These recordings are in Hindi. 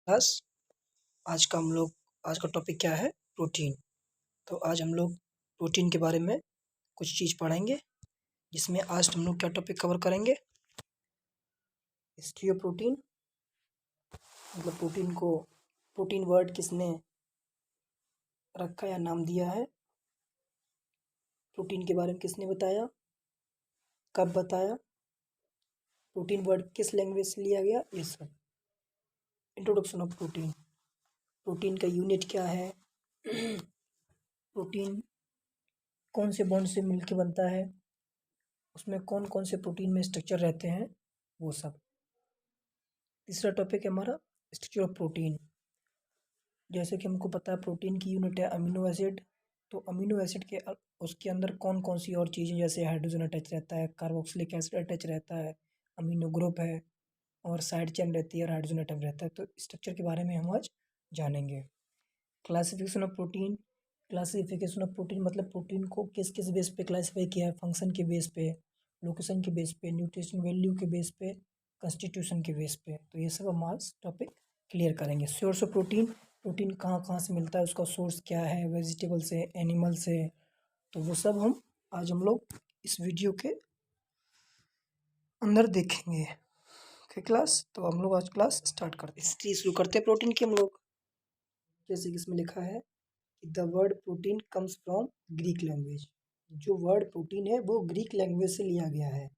क्लास आज का टॉपिक क्या है? प्रोटीन। तो आज हम लोग प्रोटीन के बारे में कुछ चीज़ पढ़ेंगे, जिसमें आज हम लोग क्या टॉपिक कवर करेंगे? History of protein. मतलब प्रोटीन वर्ड किसने रखा या नाम दिया है, प्रोटीन के बारे में किसने बताया, कब बताया, प्रोटीन वर्ड किस लैंग्वेज से लिया गया, ये सब। Introduction of protein. प्रोटीन का यूनिट क्या है, प्रोटीन कौन से बॉन्ड से मिलके बनता है, उसमें कौन कौन से प्रोटीन में स्ट्रक्चर रहते हैं, वो सब। तीसरा टॉपिक है हमारा स्ट्रक्चर ऑफ प्रोटीन। जैसे कि हमको पता है प्रोटीन की यूनिट है अमीनो एसिड। तो अमीनो एसिड के उसके अंदर कौन कौन सी और चीज़ें, जैसे हाइड्रोजन अटैच रहता है, कार्बोक्सिलिक एसिड अटैच रहता है, अमीनो ग्रुप है और साइड चेन रहती है और हाइड्रोजन एटम रहता है। तो स्ट्रक्चर के बारे में हम आज जानेंगे। Classification of protein. Classification of protein मतलब प्रोटीन को किस किस बेस पे क्लासीफाई किया है, फंक्शन के बेस पे, लोकेशन के बेस पे, न्यूट्रिशन वैल्यू के बेस पे, कंस्टिट्यूशन के बेस पे। तो ये सब हम आज टॉपिक क्लियर करेंगे। सोर्स ऑफ प्रोटीन, प्रोटीन कहाँ कहाँ से मिलता है, उसका सोर्स क्या है, वेजिटेबल से, एनिमल से। तो वो सब आज हम लोग इस वीडियो के अंदर देखेंगे। ओके क्लास, तो हम लोग आज क्लास स्टार्ट करते हैं। हिस्ट्री शुरू करते हैं प्रोटीन की हम लोग। जैसे कि इसमें लिखा है कि the word protein comes from Greek language. जो वर्ड प्रोटीन है वो ग्रीक लैंग्वेज से लिया गया है।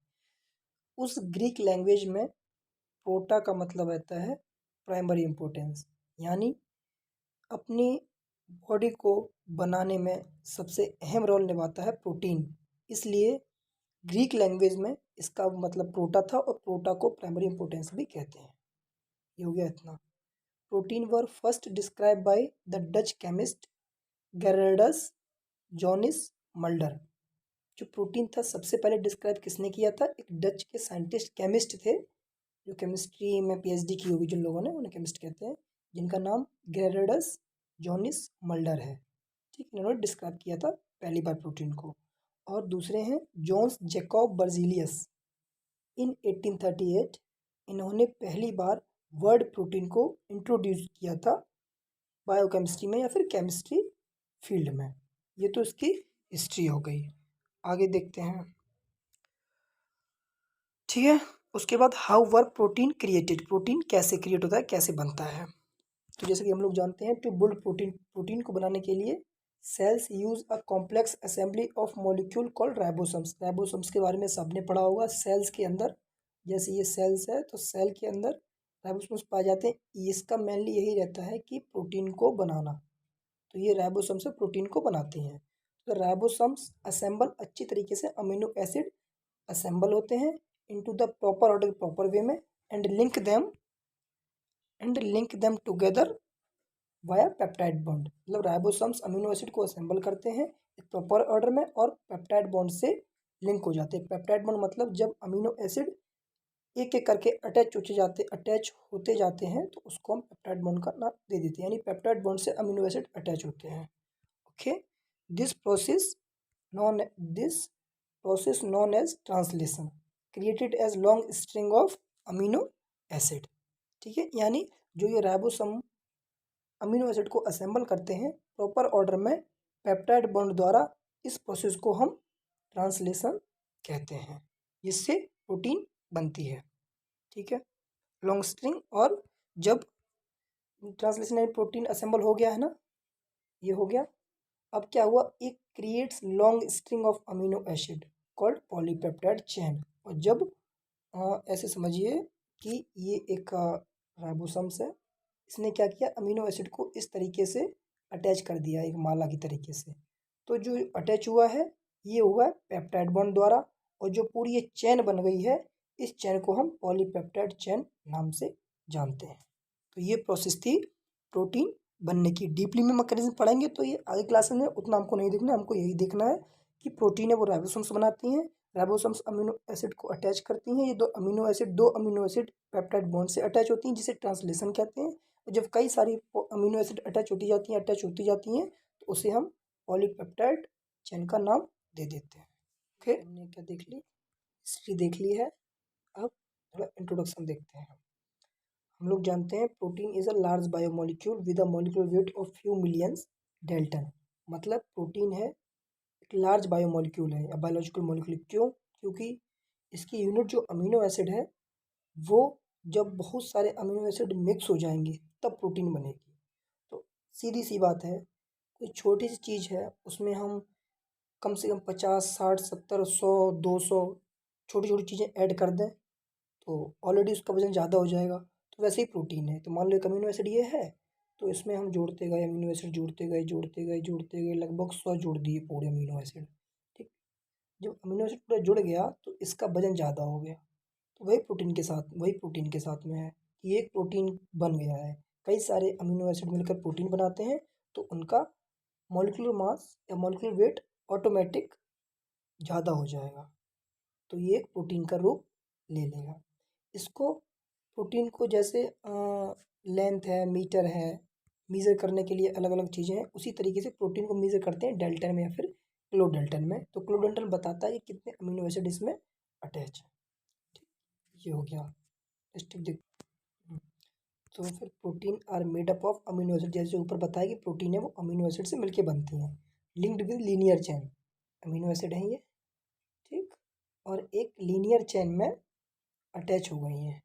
उस ग्रीक लैंग्वेज में प्रोटा का मतलब रहता है प्राइमरी इम्पोर्टेंस, यानी अपनी बॉडी को बनाने में सबसे अहम रोल निभाता है प्रोटीन। इसलिए ग्रीक लैंग्वेज में इसका मतलब प्रोटा था और प्रोटा को प्राइमरी इम्पोर्टेंस भी कहते हैं। ये हो गया इतना। Protein were first describe by the Dutch chemist Gerardus Johannes Mulder. जो प्रोटीन था सबसे पहले डिस्क्राइब किसने किया था? एक डच के साइंटिस्ट केमिस्ट थे, जो केमिस्ट्री में पीएचडी की होगी जिन लोगों ने, उन्हें केमिस्ट कहते हैं, जिनका नाम गेरल्डस जॉनिस मल्डर है। ठीक, इन्होंने डिस्क्राइब किया था पहली बार प्रोटीन को। और दूसरे हैं जोन्स जैकब बर्जीलियस। इन 1838 इन्होंने पहली बार वर्ड प्रोटीन को इंट्रोड्यूस किया था बायोकेमिस्ट्री में या फिर केमिस्ट्री फील्ड में। ये तो इसकी हिस्ट्री हो गई। आगे देखते हैं। ठीक है, उसके बाद how were protein created. Protein कैसे क्रिएट होता है, कैसे बनता है। तो जैसे कि हम लोग जानते हैं, टू बिल्ड प्रोटीन, प्रोटीन को बनाने के लिए cells use a complex assembly of molecule called ribosomes. Ribosomes के बारे में सबने पढ़ा होगा। सेल्स के अंदर, जैसे ये सेल्स है तो सेल के अंदर राइबोसोम्स पाए जाते हैं। इसका मेनली यही रहता है कि प्रोटीन को बनाना। तो ये राइबोसोम से प्रोटीन को बनाते हैं। तो राइबोसोम्स असेंबल अच्छी तरीके से अमीनो एसिड असेंबल होते हैं into the proper order, proper way में, and link them together via peptide bond. मतलब राइबोसोम्स अमीनो एसिड को असेंबल करते हैं एक प्रॉपर ऑर्डर में और पेप्टाइड बॉन्ड से लिंक हो जाते हैं। पेप्टाइड बॉन्ड मतलब जब अमीनो एसिड एक एक करके अटैच होते जाते हैं तो उसको हम पेप्टाइड बॉन्ड का नाम दे देते हैं, यानी पेप्टाइड बॉन्ड से अमीनो एसिड अटैच होते हैं। Okay, this process known this process known as translation created as long string of amino acid. ठीक है, यानी जो ये राइबोसोम अमीनो एसिड को असेंबल करते हैं प्रॉपर ऑर्डर में पेप्टाइड बॉन्ड द्वारा, इस प्रोसेस को हम ट्रांसलेशन कहते हैं, जिससे प्रोटीन बनती है। ठीक है, लॉन्ग स्ट्रिंग। और जब ट्रांसलेशन यानी प्रोटीन असेंबल हो गया है ना, ये हो गया। अब क्या हुआ, एक creates long string of amino acid called polypeptide chain. और जब ऐसे समझिए कि ये एक राइबोसोम्स है, इसने क्या किया, अमीनो एसिड को इस तरीके से अटैच कर दिया एक माला की तरीके से। तो जो अटैच हुआ है ये हुआ है पेप्टाइड बॉन्ड द्वारा, और जो पूरी ये चेन बन गई है इस चेन को हम पॉलीपेप्टाइड चेन नाम से जानते हैं। तो ये प्रोसेस थी प्रोटीन बनने की। डीपली में मैकेनिज्म पढ़ेंगे तो ये आगे क्लासेस में उतना हमको नहीं देखना है, हमको यही देखना है कि प्रोटीन है वो राइबोसोम्स बनाती हैं, राइबोसोम्स अमीनो एसिड को अटैच करती हैं। ये दो अमीनो एसिड पेप्टाइड बॉन्ड से अटैच होती हैं, जिसे ट्रांसलेशन कहते हैं। और जब कई सारी अमीनो एसिड अटैच होती जाती हैं तो उसे हम पॉलीपेप्टाइड चेन का नाम दे देते हैं। ओके, हमने क्या देख ली, हिस्ट्री देख ली है। अब थोड़ा इंट्रोडक्शन देखते हैं। हम लोग जानते हैं protein is a large biomolecule with a molecular weight of few millions dalton. मतलब प्रोटीन है एक लार्ज बायोमोलिक्यूल है या बायोलॉजिकल मॉलिक्यूल। क्यों? क्योंकि इसकी यूनिट जो अमीनो एसिड है वो जब बहुत सारे अमीनो एसिड मिक्स हो जाएंगे तब प्रोटीन बनेगी। तो सीधी सी बात है, कोई छोटी सी चीज़ है उसमें हम कम से कम 50 60 70 100 200 छोटी छोटी चीज़ें ऐड कर दें तो ऑलरेडी उसका वजन ज़्यादा हो जाएगा। तो वैसे ही प्रोटीन है, तो मान लो एक अमीनो एसिड ये है तो इसमें हम जोड़ते गए अमीनो एसिड, जोड़ते गए लगभग 100 जोड़ दिए पूरे अमीनो एसिड। ठीक, जब अमीनो एसिड पूरा जुड़ गया तो इसका वजन ज़्यादा हो गया। तो वही प्रोटीन के साथ में है कि एक प्रोटीन बन गया है। कई सारे अमीनो एसिड मिलकर प्रोटीन बनाते हैं तो उनका मॉलिक्यूलर मास या मॉलिक्यूलर वेट ऑटोमेटिक ज़्यादा हो जाएगा, तो ये एक प्रोटीन का रूप ले लेगा। इसको प्रोटीन को जैसे लेंथ है, मीटर है, मीज़र करने के लिए अलग अलग चीज़ें हैं, उसी तरीके से प्रोटीन को मीज़र करते हैं डेल्टन में या फिर किलो डेल्टन में। तो किलो डेल्टन बताता है कि कितने अमीनो एसिड इसमें अटैच है। ये हो गया स्टेप देख। तो फिर protein are made up of amino acid, जैसे ऊपर बताया कि प्रोटीन है वो अमीनो एसिड से मिलके बनती हैं। Linked with linear chain, amino acid है ये, ठीक, और एक लीनियर चेन में अटैच हो गई हैं।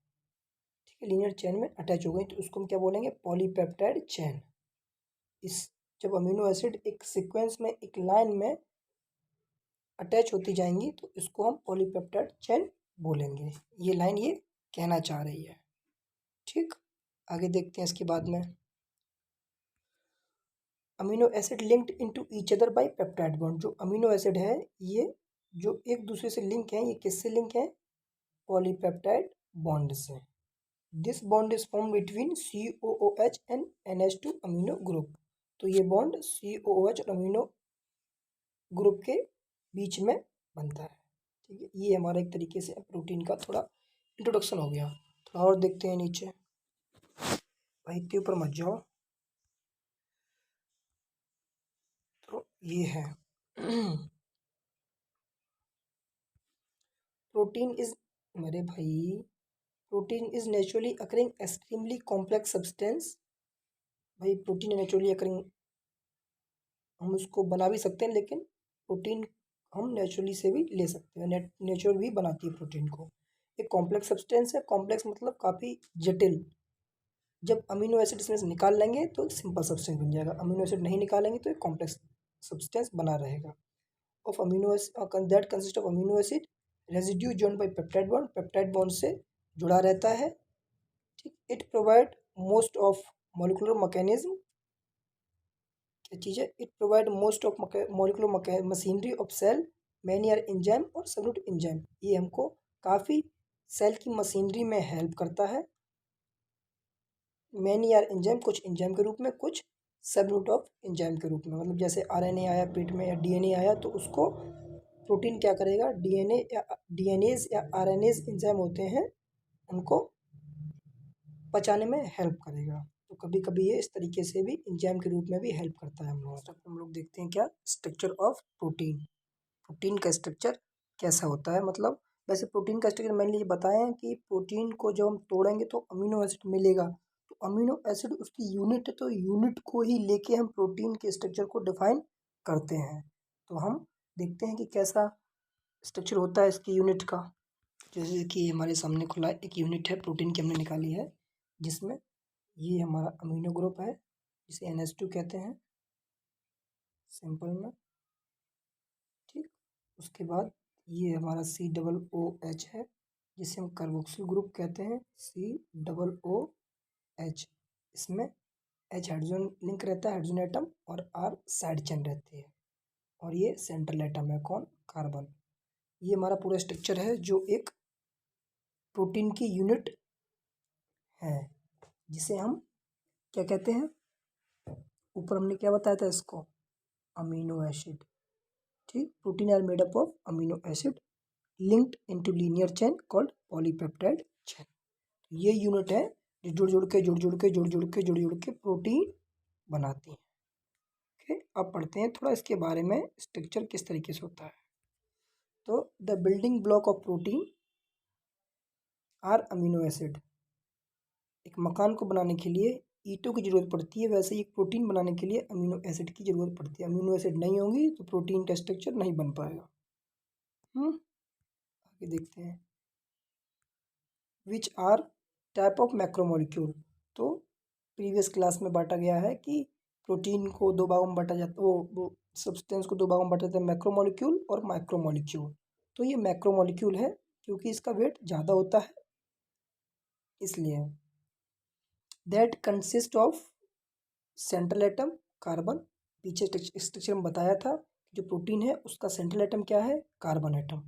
ठीक है, लीनियर चेन में अटैच हो गई तो उसको हम क्या बोलेंगे? Polypeptide chain. इस जब अमीनो एसिड एक सीक्वेंस में एक लाइन में अटैच होती जाएंगी तो इसको हम पॉलीपेप्टाइड चेन बोलेंगे। ये लाइन ये कहना चाह रही है। ठीक, आगे देखते हैं इसके बाद में। Amino acid linked into each other by peptide bond. जो अमीनो एसिड है ये जो एक दूसरे से लिंक है, ये किससे लिंक है? पॉलीपेप्टाइड बॉन्ड से। This bond is form between COOH and NH2 amino group. तो ये बॉन्ड COOH और अमीनो ग्रुप के बीच में बनता है। ठीक है, ये हमारा एक तरीके से प्रोटीन का थोड़ा इंट्रोडक्शन हो गया। थोड़ा और देखते हैं नीचे, भाई इतने ऊपर मत जाओ। तो ये है प्रोटीन इज, मेरे भाई, protein is naturally occurring extremely complex substance. भाई प्रोटीन नेचुरली अकरिंग, हम उसको बना भी सकते हैं लेकिन प्रोटीन हम नेचुरली से भी ले सकते हैं। नेचुरल भी बनाती है प्रोटीन को। एक कॉम्प्लेक्स सब्सटेंस है, कॉम्प्लेक्स मतलब काफ़ी जटिल। जब अमीनो एसिड इसमें से निकाल लेंगे तो एक सिंपल सब्सटेंस बन जाएगा, अमीनो एसिड नहीं निकालेंगे तो एक कॉम्प्लेक्स सब्सटेंस बना रहेगा। Of amino acid that consist of amino acid residue joined by peptide bond, peptide bond से जुड़ा रहता है। ठीक, it provide most of molecular mechanism, क्या चीज़ है? It provide most of molecular machinery of cell, many are enzyme और सबयूट एंजाइम। ये हमको काफ़ी सेल की मशीनरी में हेल्प करता है। मैनी आर एंजाइम, कुछ एंजाइम के रूप में, कुछ सबयूट ऑफ एंजाइम के रूप में। मतलब जैसे RNA आया पेट में या DNA आया तो उसको प्रोटीन क्या करेगा? डीएनएज या RNAs एंजाइम होते हैं, उनको पचाने में हेल्प करेगा। तो कभी कभी ये इस तरीके से भी एंजाइम के रूप में भी हेल्प करता है हम लोग देखते हैं क्या स्ट्रक्चर ऑफ प्रोटीन। प्रोटीन का स्ट्रक्चर कैसा होता है? मतलब वैसे प्रोटीन का स्ट्रक्चर मैंने ये बताया है कि प्रोटीन को जब हम तोड़ेंगे तो अमीनो एसिड मिलेगा, तो अमीनो एसिड उसकी यूनिट है, तो यूनिट को ही लेके हम प्रोटीन के स्ट्रक्चर को डिफाइन करते हैं। तो हम देखते हैं कि कैसा स्ट्रक्चर होता है इसकी यूनिट का। जैसे कि हमारे सामने खुला है, एक यूनिट है प्रोटीन की हमने निकाली है, जिसमें ये हमारा अमीनो ग्रुप है जिसे NH2 कहते हैं सिंपल में। ठीक, उसके बाद ये हमारा COOH है जिसे हम कार्बोक्सिल ग्रुप कहते हैं, COOH। इसमें H हाइड्रोजन लिंक रहता है, हाइड्रोजन एटम, और R साइड चेन रहती है, और ये सेंट्रल एटम है, कौन? कार्बन। ये हमारा पूरा स्ट्रक्चर है जो एक प्रोटीन की यूनिट है, जिसे हम क्या कहते हैं? ऊपर हमने क्या बताया था इसको? Amino acid. ठीक, protein are made up of amino acid linked into linear chain called polypeptide chain. ये यूनिट है जो जुड़ के प्रोटीन बनाती है। ओके, अब पढ़ते हैं थोड़ा इसके बारे में, स्ट्रक्चर किस तरीके से होता है। तो the building block of protein are amino acid. एक मकान को बनाने के लिए ईंटों की ज़रूरत पड़ती है, वैसे ही एक प्रोटीन बनाने के लिए अमीनो एसिड की ज़रूरत पड़ती है। अमीनो एसिड नहीं होंगी तो प्रोटीन का स्ट्रक्चर नहीं बन पाएगा। आगे देखते हैं, which are type of macromolecule. तो प्रीवियस क्लास में बांटा गया है कि प्रोटीन को दो भागों में बांटा जाता, वो सब्सटेंस को दो भागों में बांटा जाता है, मैक्रोमोलिक्यूल और माइक्रोमोलिक्यूल। तो ये मैक्रोमोलिक्यूल है क्योंकि इसका वेट ज़्यादा होता है, इसलिए that consist of central atom carbon. पीछे स्ट्रक्चर में बताया था जो प्रोटीन है उसका सेंट्रल एटम क्या है, carbon atom.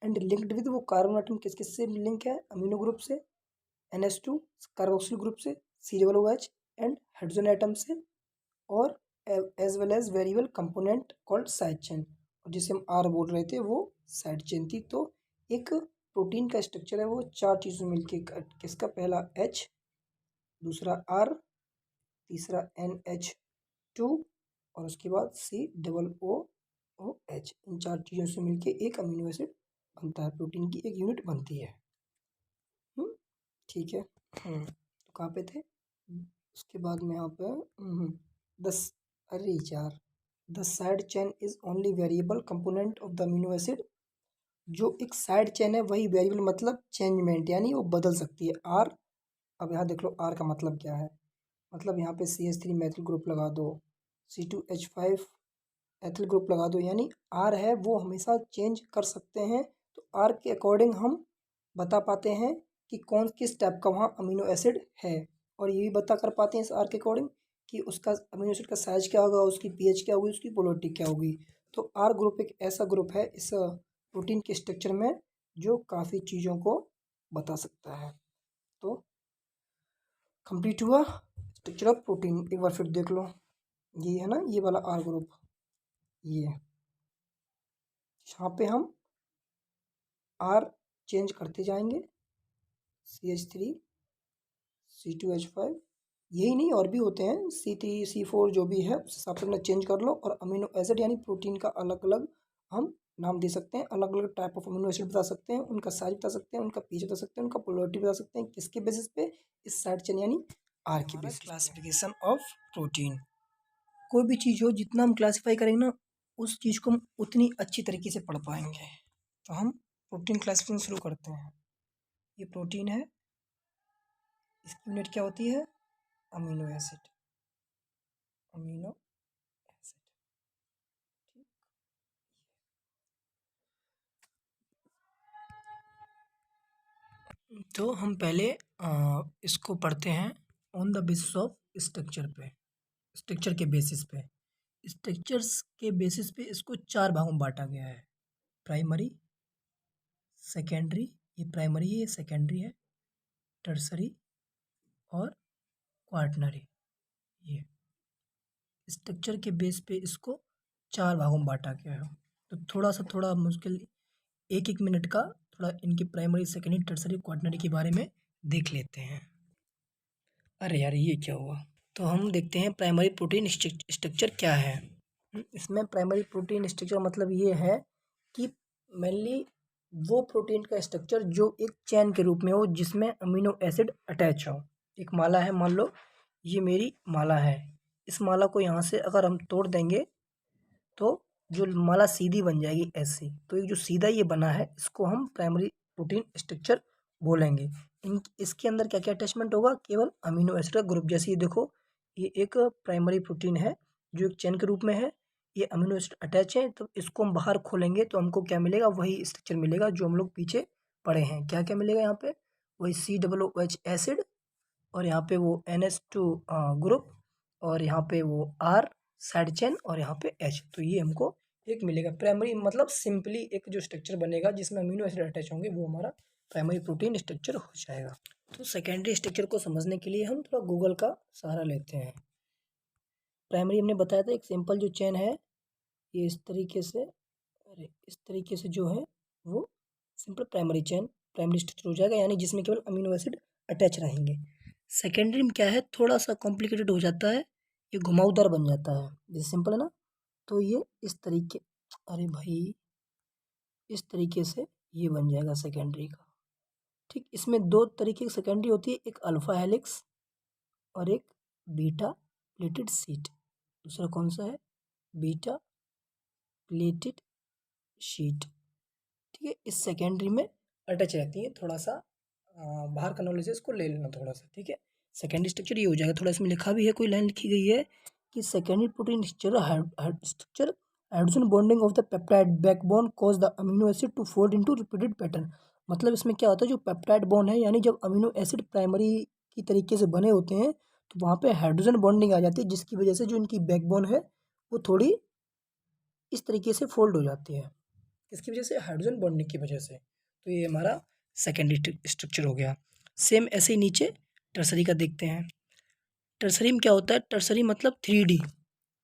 And linked with, वो कार्बन एटम किस किस से लिंक है, अमीनो ग्रुप से, NH2 कार्बोक्सिल ग्रुप से, COOH एंड हाइड्रोजन एटम से, और as well as variable component called side chain, और जिसे हम आर बोल रहे थे वो साइड चेन थी। तो एक प्रोटीन का स्ट्रक्चर है वो चार चीज़ों मिलके किसका, पहला H, दूसरा R, तीसरा NH2 और उसके बाद COOH। इन चार चीज़ों से मिलके एक अमीनो एसिड बनता है, प्रोटीन की एक यूनिट बनती है। ठीक है। तो कहाँ पे थे, उसके बाद में यहाँ पे दस, अरे यार, the side chain is only variable component of the amino acid. जो एक साइड चेन है वही वेरिएबल मतलब चेंजमेंट, यानी वो बदल सकती है। आर, अब यहाँ देख लो आर का मतलब क्या है, मतलब यहाँ पे CH3 मेथिल ग्रुप लगा दो, C2H5 एथिल ग्रुप लगा दो, यानी आर है वो हमेशा चेंज कर सकते हैं। तो आर के अकॉर्डिंग हम बता पाते हैं कि कौन किस टाइप का वहाँ अमीनो एसिड है, और ये भी बता कर पाते हैं इस आर के अकॉर्डिंग कि उसका अमीनो एसिड का साइज क्या होगा, उसकी pH क्या होगी, उसकी पोलरिटी क्या होगी। तो आर ग्रुप एक ऐसा ग्रुप है इस प्रोटीन के स्ट्रक्चर में जो काफ़ी चीज़ों को बता सकता है। तो कंप्लीट हुआ स्ट्रक्चर ऑफ प्रोटीन। एक बार फिर देख लो, ये है ना, ये वाला आर ग्रुप, ये यहाँ पे हम आर चेंज करते जाएंगे, CH3 C2H5, यही नहीं और भी होते हैं, C3 C4 जो भी है उस हिसाब से अपना चेंज कर लो। और अमीनो एसिड यानी प्रोटीन का अलग अलग हम नाम दे सकते हैं, अलग अलग टाइप ऑफ अमीनो एसिड बता सकते हैं, उनका साइज बता सकते हैं, उनका pH बता सकते हैं, उनका पोलरिटी बता सकते हैं, किसके बेसिस पे, इस साइड चेन यानी आर की बेसिस। क्लासिफिकेशन ऑफ प्रोटीन, कोई भी चीज़ हो जितना हम क्लासीफाई करेंगे ना उस चीज़ को हम उतनी अच्छी तरीके से पढ़ पाएंगे। तो हम प्रोटीन क्लासिफिकेशन शुरू करते हैं। ये प्रोटीन है, इसकी यूनिट क्या होती है, अमीनो एसिड, अमीनो एसिड। तो हम पहले इसको पढ़ते हैं on the basis of structure पे, स्ट्रक्चर के बेसिस पे। स्ट्रक्चर्स के बेसिस पे इसको चार भागों में बांटा गया है, प्राइमरी, सेकेंडरी, ये प्राइमरी है, ये सेकेंडरी है, टर्सरी और क्वार्टनरी। ये स्ट्रक्चर के बेस पे इसको चार भागों में बांटा गया है। तो थोड़ा मुश्किल, एक एक मिनट का थोड़ा इनकी प्राइमरी, सेकेंडरी, टर्सरी, क्वार्टनरी के बारे में देख लेते हैं। अरे यार ये क्या हुआ, तो हम देखते हैं प्राइमरी प्रोटीन स्ट्रक्चर क्या है। इसमें प्राइमरी प्रोटीन स्ट्रक्चर मतलब ये है कि मेनली वो प्रोटीन का स्ट्रक्चर जो एक चैन के रूप में हो जिसमें अमीनो एसिड अटैच हो। एक माला है, मान लो ये मेरी माला है, इस माला को यहाँ से अगर हम तोड़ देंगे तो जो माला सीधी बन जाएगी ऐसे। तो ये जो सीधा ये बना है इसको हम प्राइमरी प्रोटीन स्ट्रक्चर बोलेंगे। इसके अंदर क्या क्या अटैचमेंट होगा, केवल अमीनो एसिड का ग्रुप। जैसे ये देखो, ये एक प्राइमरी प्रोटीन है जो एक चेन के रूप में है, ये अमीनो एसिड अटैच है। तो इसको हम बाहर खोलेंगे तो हमको क्या मिलेगा, वही स्ट्रक्चर मिलेगा जो हम लोग पीछे पढ़े हैं। क्या क्या मिलेगा यहाँ पे, वही COOH एसिड, और यहाँ पे वो NH2 ग्रुप, और यहाँ पे वो R साइड चेन, और यहाँ पे H। तो ये हमको एक मिलेगा प्राइमरी, मतलब सिंपली एक जो स्ट्रक्चर बनेगा जिसमें अमीनो एसिड अटैच होंगे वो हमारा प्राइमरी प्रोटीन स्ट्रक्चर हो जाएगा। तो सेकेंडरी स्ट्रक्चर को समझने के लिए हम थोड़ा गूगल का सहारा लेते हैं। प्राइमरी हमने बताया था, एक सिंपल जो चेन है ये इस तरीके से, अरे इस तरीके से जो है वो simple primary chain, primary structure हो जाएगा, यानी जिसमें केवल अमीनो एसिड अटैच रहेंगे। सेकेंडरी में क्या है, थोड़ा सा कॉम्प्लिकेटेड हो जाता है, ये घुमावदार बन जाता है। जैसे सिंपल है ना, तो ये इस तरीके, अरे भाई इस तरीके से ये बन जाएगा सेकेंडरी का। ठीक, इसमें दो तरीके की सेकेंडरी होती है, एक अल्फा हेलिक्स और एक बीटा प्लेटेड शीट। दूसरा कौन सा है? Beta pleated sheet. ठीक है, इस सेकेंडरी में अटैच रहती है। थोड़ा सा बाहर का नॉलेज है, इसको ले लेना थोड़ा सा। ठीक है, सेकेंडरी स्ट्रक्चर ये हो जाएगा। थोड़ा इसमें लिखा भी है, कोई लाइन लिखी गई है कि secondary protein structure hydrogen bonding of the peptide backbone cause the amino acid to fold into repeated pattern. मतलब इसमें क्या होता है, जो पेप्टाइड बॉन्ड है, यानी जब अमीनो एसिड प्राइमरी की तरीके से बने होते हैं तो वहाँ पे हाइड्रोजन बॉन्डिंग आ जाती है, जिसकी वजह से जो इनकी बैकबोन है वो थोड़ी इस तरीके से फोल्ड हो जाती है। किसकी वजह से? हाइड्रोजन बॉन्डिंग की वजह से। तो ये हमारा सेकेंडरी स्ट्रक्चर हो गया। सेम ऐसे ही नीचे टर्सरी का देखते हैं। टर्सरी में क्या होता है? टर्सरी मतलब 3D,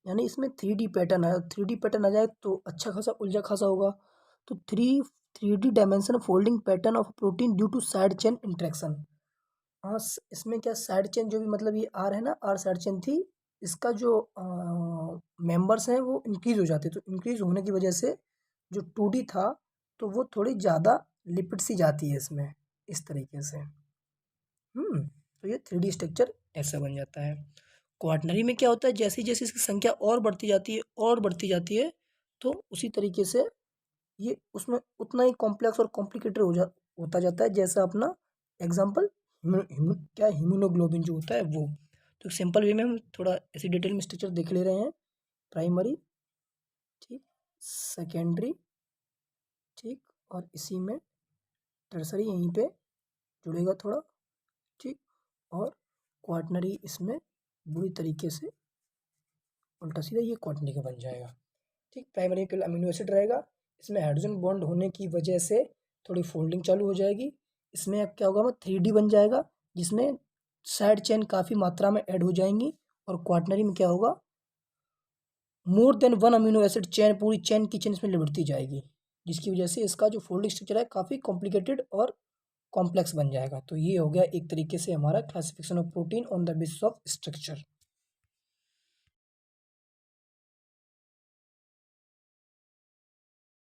यानी इसमें 3D पैटर्न है। 3D पैटर्न आ जाए तो अच्छा खासा उलझा खासा होगा। तो 3D dimension folding pattern of protein due to side chain interaction. हाँ, इसमें क्या साइड चेन जो भी, मतलब ये आर है ना, आर साइड चेन थी, इसका जो मेंबर्स हैं वो इंक्रीज हो जाते। तो इंक्रीज होने की वजह से जो 2D था तो वो थोड़ी ज़्यादा लिपिड सी जाती है इसमें, इस तरीके से। तो ये 3D स्ट्रक्चर ऐसा बन जाता है। क्वाटनरी में क्या होता है? जैसे जैसे इसकी संख्या और बढ़ती जाती है और बढ़ती जाती है, तो उसी तरीके से ये उसमें उतना ही कॉम्प्लेक्स और कॉम्प्लिकेटेड होता जाता है। जैसा अपना एग्जाम्पल क्या, हीमोग्लोबिन जो होता है वो। तो सिंपल वे में हम थोड़ा ऐसी डिटेल में स्ट्रक्चर देख ले रहे हैं। प्राइमरी, ठीक, सेकेंडरी, ठीक, और इसी में टर्सरी यहीं पे जुड़ेगा थोड़ा, ठीक, और क्वाटनरी इसमें बुरी तरीके से उल्टा सीधा ये क्वाटनरी का बन जाएगा। ठीक, प्राइमरी केवल अमीनो एसिड रहेगा, इसमें हाइड्रोजन बॉन्ड होने की वजह से थोड़ी फोल्डिंग चालू हो जाएगी। इसमें अब क्या होगा? 3D बन जाएगा, जिसमें साइड चेन काफ़ी मात्रा में ऐड हो जाएंगी। और क्वाटनरी में क्या होगा? More than one amino acid chain, पूरी चेन की चेन इसमें लिबड़ती जाएगी, जिसकी वजह से इसका जो फोल्डिंग स्ट्रक्चर है काफ़ी कॉम्प्लिकेटेड और कॉम्प्लेक्स बन जाएगा। तो ये हो गया एक तरीके से हमारा classification of protein on the basis of structure.